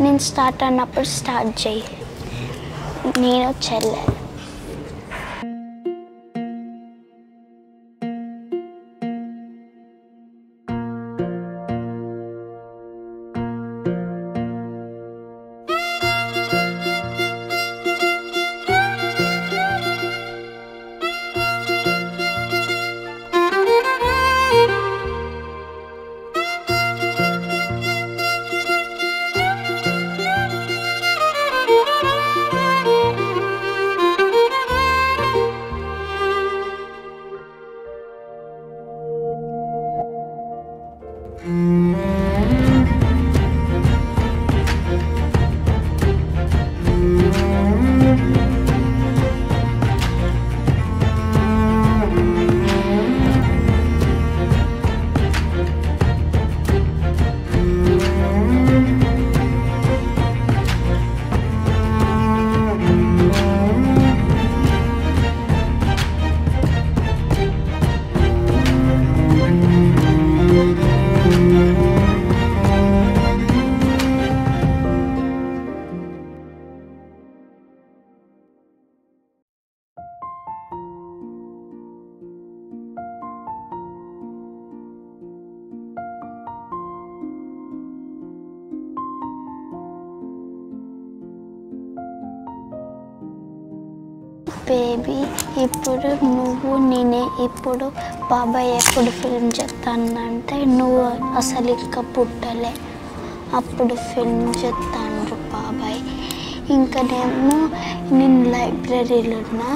నేను స్టార్ట్ అన్నప్పుడు స్టార్ట్ చేయి. నేను చెల్లె. బేబీ, ఇప్పుడు నువ్వు నేనే. ఇప్పుడు బాబాయ్ ఎప్పుడు ఫిల్మ్ చెప్తానంటే నువ్వు అసలు ఇంకా పుట్టలే, అప్పుడు ఫిల్మ్ చెప్తాను బాబాయ్. ఇంకనేమో నేను లైబ్రరీలో ఉన్నా.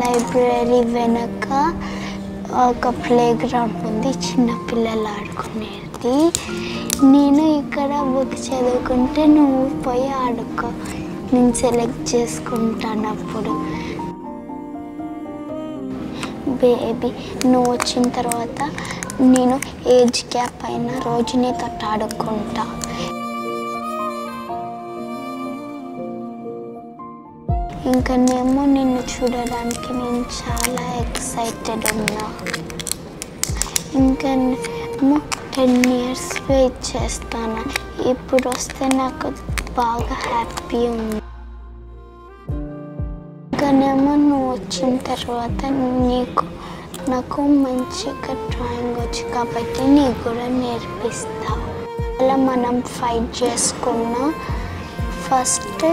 లైబ్రరీ వెనక ఒక ప్లే గ్రౌండ్ ఉంది, చిన్నపిల్లలు ఆడుకునేది. నేను ఇక్కడ బుక్ చదువుకుంటే నువ్వు పోయి ఆడుకో. నేను సెలెక్ట్ చేసుకుంటాను అప్పుడు. బేబీ, నువ్వు వచ్చిన తర్వాత నేను ఏజ్ గ్యాప్ అయినా రోజు నీతో ఆడుకుంటా. ఇంకనేమో నిన్ను చూడడానికి నేను చాలా ఎక్సైటెడ్ ఉన్నా. ఇంకనేమో 10 years వెయిట్ చేస్తాను. ఇప్పుడు వస్తే నాకు బాగా హ్యాపీ ఉంది. ఇంకనేమో నువ్వు వచ్చిన తర్వాత నాకు మంచిగా డ్రాయింగ్ వచ్చు కాబట్టి నీకు కూడా నేర్పిస్తా. అలా మనం ఫైట్ చేసుకున్నా. ఫస్ట్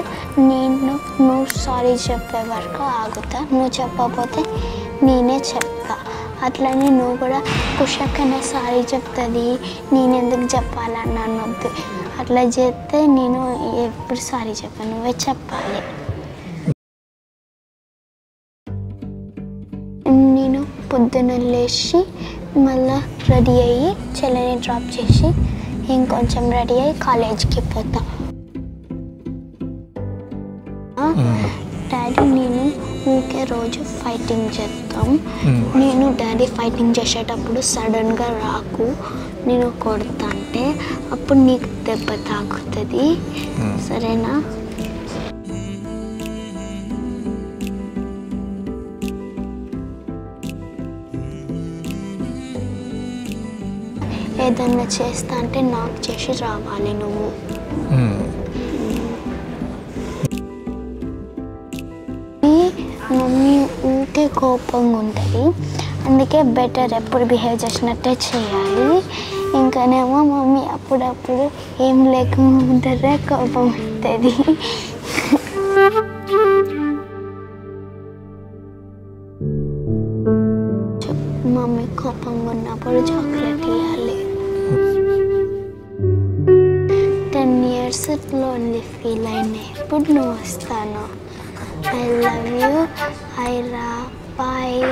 నువ్వు సారీ చెప్పే వరకు ఆగుతా. నువ్వు చెప్పకపోతే నేనే చెప్తా. అట్లనే నువ్వు కూడా కుషక్కనే సారీ చెప్తుంది, నేను ఎందుకు చెప్పాలని అనొద్దు. అట్లా చేస్తే నేను ఎప్పుడు సారీ చెప్పాను, నువ్వే చెప్పాలి. నేను పొద్దున లేచి మళ్ళీ రెడీ అయ్యి చెల్లిని డ్రాప్ చేసి ఇంకొంచెం రెడీ అయ్యి కాలేజ్కి పోతా. డాడీ నేను ఊకే రోజు ఫైటింగ్ చేస్తాం. నేను డాడీ ఫైటింగ్ చేసేటప్పుడు సడన్గా రాకు, నేను కొడతా అంటే అప్పుడు నీకు దెబ్బ తాకుతుంది, సరేనా? ఏదన్నా చేస్తా అంటే నాకు చేసి రావాలి నువ్వు. మమ్మీ ఊకే కోపంగా ఉంటుంది, అందుకే బెటర్ ఎప్పుడు బిహేవ్ చేసినట్టే చేయాలి. ఇంకానేమో మమ్మీ అప్పుడప్పుడు ఏం లేకుండా కోపం అవుతుంది. మమ్మీ కోపంగా ఉన్నప్పుడు చాక్లెట్ ఇవ్వాలి. 10 years లోన్లీ ఫీల్ అయినాయి. ఇప్పుడు నువ్వు వస్తాను. I love you, Ira. Bye.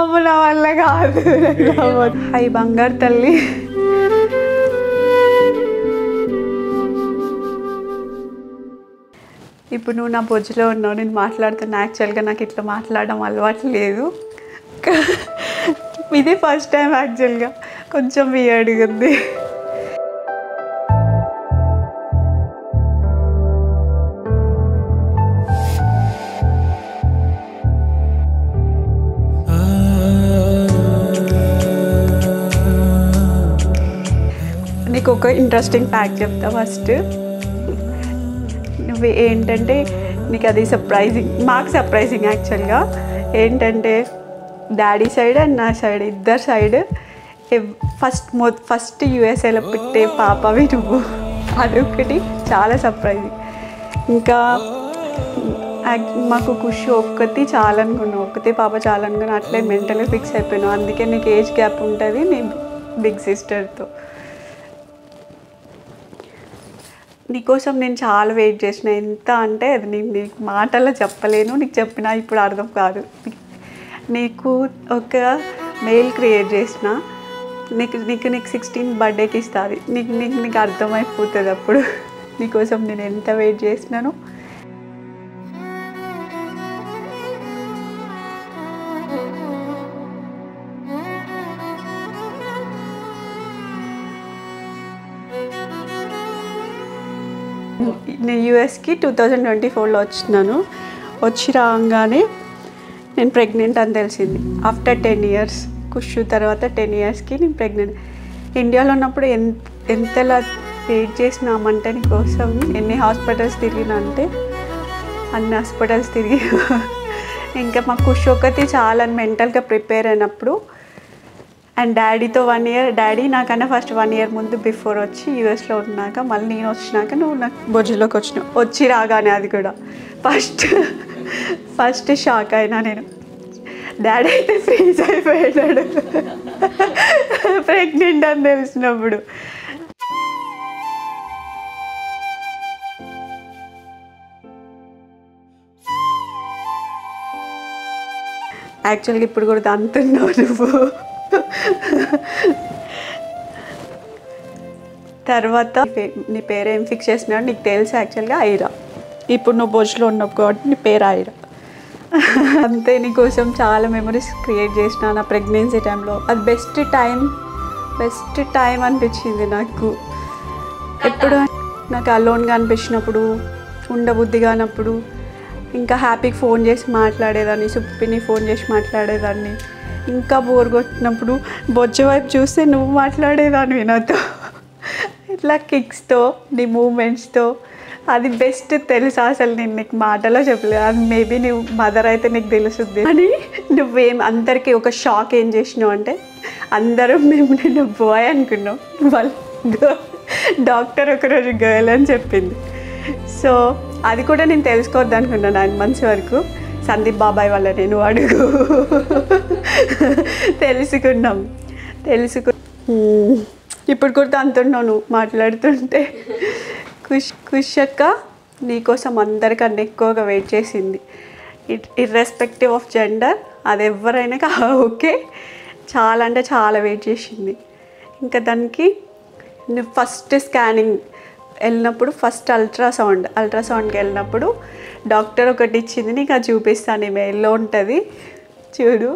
అమ్మ నా వల్ల కాదు. హాయ్ బంగారు తల్లి. ఇప్పుడు నువ్వు నా బొజ్జులో ఉన్నావు, నేను మాట్లాడుతున్నా. యాక్చువల్గా నాకు ఇట్లా మాట్లాడడం అలవాటు లేదు, ఇదే ఫస్ట్ టైం. యాక్చువల్గా కొంచెం వియర్డ్గా ఉంది. నీకు ఒక ఇంట్రెస్టింగ్ ఫ్యాక్ట్ చెప్తా ఫస్ట్. నువ్వు ఏంటంటే నీకు అది సర్ప్రైజింగ్, మాకు సర్ప్రైజింగ్ యాక్చువల్గా. ఏంటంటే డాడీ సైడ్ అండ్ నా సైడ్ ఇద్దరు సైడ్ ఫస్ట్ యూఎస్ఏలో పెట్టే పాపవి నువ్వు. అదొకటి చాలా సర్ప్రైజింగ్. ఇంకా మాకు ఖుషి ఒక్కటి చాలనుకున్నావు, ఒక్కతే పాప చాలనుకున్నావు. అట్లే మెంటల్గా ఫిక్స్ అయిపోయినావు. అందుకే నీకు ఏజ్ గ్యాప్ ఉంటుంది నీ బిగ్ సిస్టర్తో. నీకోసం నేను చాలా వెయిట్ చేసిన. ఎంత అంటే అది నేను నీకు మాటల్లో చెప్పలేను, నీకు చెప్పినా ఇప్పుడు అర్థం కాదు. నీకు ఒక మెయిల్ క్రియేట్ చేసిన, నీకు 16 బర్త్డేకి ఇస్తుంది. నీకు అర్థమైపోతుంది అప్పుడు నీకోసం నేను ఎంత వెయిట్ చేసినాను. నేను యూఎస్కి 2024లో వచ్చినాను. వచ్చి రాగానే నేను ప్రెగ్నెంట్ అని తెలిసింది. ఆఫ్టర్ 10 years, ఖుషు తర్వాత 10 yearsకి నేను ప్రెగ్నెంట్. ఇండియాలో ఉన్నప్పుడు ఎంతలా వెయిట్ చేసినామంటే నీకోసం ఎన్ని హాస్పిటల్స్ తిరిగినా అంటే అన్ని హాస్పిటల్స్ తిరిగి ఇంకా మా ఖుషి ఒకటి చాలా మెంటల్గా ప్రిపేర్ అయినప్పుడు. అండ్ డాడీతో 1 year, డాడీ నాకన్నా ఫస్ట్ 1 year ముందు బిఫోర్ వచ్చి యూఎస్లో ఉన్నాక మళ్ళీ నేను వచ్చినాక నువ్వు నాకు బొజ్జులోకి వచ్చినావు. వచ్చి రాగానే అది కూడా ఫస్ట్ షాక్ అయినా నేను. డాడీ అయితే ఫ్రీజ్ అయిపోయాడు ప్రెగ్నెంట్ అని తెలిసినప్పుడు. యాక్చువల్గా ఇప్పుడు కూడా అంటున్నావు నువ్వు. తర్వాత నీ పేరు ఏం ఫిక్స్ చేసినాడు నీకు తెలుసు. యాక్చువల్గా ఐరా. ఇప్పుడు నువ్వు బొజ్జులో ఉన్నప్పుడు కాబట్టి నీ పేరు ఐరా. అంతే. నీకోసం చాలా మెమరీస్ క్రియేట్ చేసిన నా ప్రెగ్నెన్సీ టైంలో. అది బెస్ట్ టైం అనిపించింది నాకు. ఎప్పుడు నాకు అలోన్గా అనిపించినప్పుడు, ఉండబుద్ధి కానప్పుడు ఇంకా హ్యాపీకి ఫోన్ చేసి మాట్లాడేదాన్ని, సుప్పిని ఫోన్ చేసి మాట్లాడేదాన్ని. ఇంకా బోర్ కొట్టినప్పుడు బొజ్జ వైపు చూస్తే నువ్వు మాట్లాడేదాన్ని నాతో. ఇట్లా కిక్స్తో, నీ మూమెంట్స్తో. అది బెస్ట్ తెలుసా అసలు. నేను నీకు మాటలో చెప్పలేదు. అది మేబీ నువ్వు మదర్ అయితే నీకు తెలుస్తుంది అని. నువ్వేం అందరికీ ఒక షాక్ ఏం చేసినావు అంటే అందరం మేము నేను బాయ్ అనుకున్నాం. వాళ్ళు డాక్టర్ ఒకరోజు గర్ల్ అని చెప్పింది. సో అది కూడా నేను తెలుసుకోవద్దు అనుకున్నాను 9 months వరకు. సందీప్ బాబాయ్ వల్ల నేను అడుగు తెలుసుకు ఇప్పుడు కూడా అంటున్నావు నువ్వు మాట్లాడుతుంటే. ఖుషి అక్క నీకోసం అందరికన్నా ఎక్కువగా వెయిట్ చేసింది. ఇర్రెస్పెక్టివ్ ఆఫ్ జెండర్, అది ఎవరైనా ఓకే. చాలా అంటే చాలా వెయిట్ చేసింది. ఇంకా దానికి నువ్వు ఫస్ట్ స్కానింగ్ వెళ్ళినప్పుడు, ఫస్ట్ అల్ట్రాసౌండ్కి వెళ్ళినప్పుడు డాక్టర్ ఒకటి ఇచ్చింది, నీకు అది చూపిస్తాను. మెయిల్లో ఉంటుంది చూడు.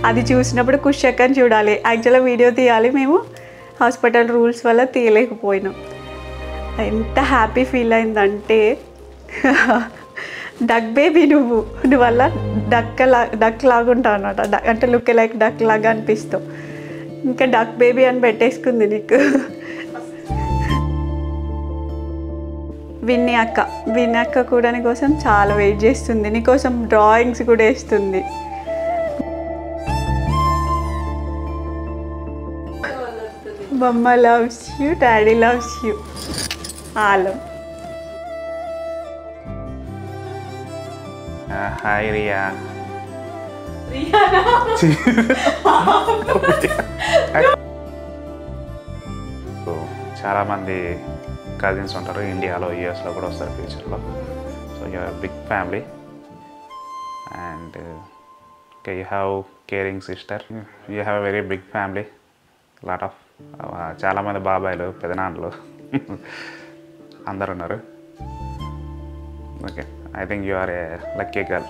అది చూసినప్పుడు ఖుషి అక్కని చూడాలి. యాక్చువల్గా వీడియో తీయాలి, మేము హాస్పిటల్ రూల్స్ వల్ల తీయలేకపోయినాం. ఎంత హ్యాపీ ఫీల్ అయిందంటే డక్ బేబీ నువ్వు వల్ల డక్ లాగా ఉంటావు అన్నమాట. అంటే లుక్ లైక్ డక్ లాగా అనిపిస్తావు. ఇంకా డక్ బేబీ అని పెట్టేసుకుంది నీకు. విన్నీ అక్క కూడా నీకోసం చాలా వెయిట్ చేస్తుంది. నీకోసం డ్రాయింగ్స్ కూడా వేస్తుంది. Mamma loves you, daddy loves you. ఆలం. హాయ్ రియా. చాలామంది కజిన్స్ ఉంటారు ఇండియాలో, యూఎస్లో కూడా వస్తారు ఫ్యూచర్లో. So you are big family and you have caring sister. You have a very big family. Lot of చాలామంది బాబాయిలు, పెదనాన్నలు అందరు ఉన్నారు. Okay, I think you are a lucky girl.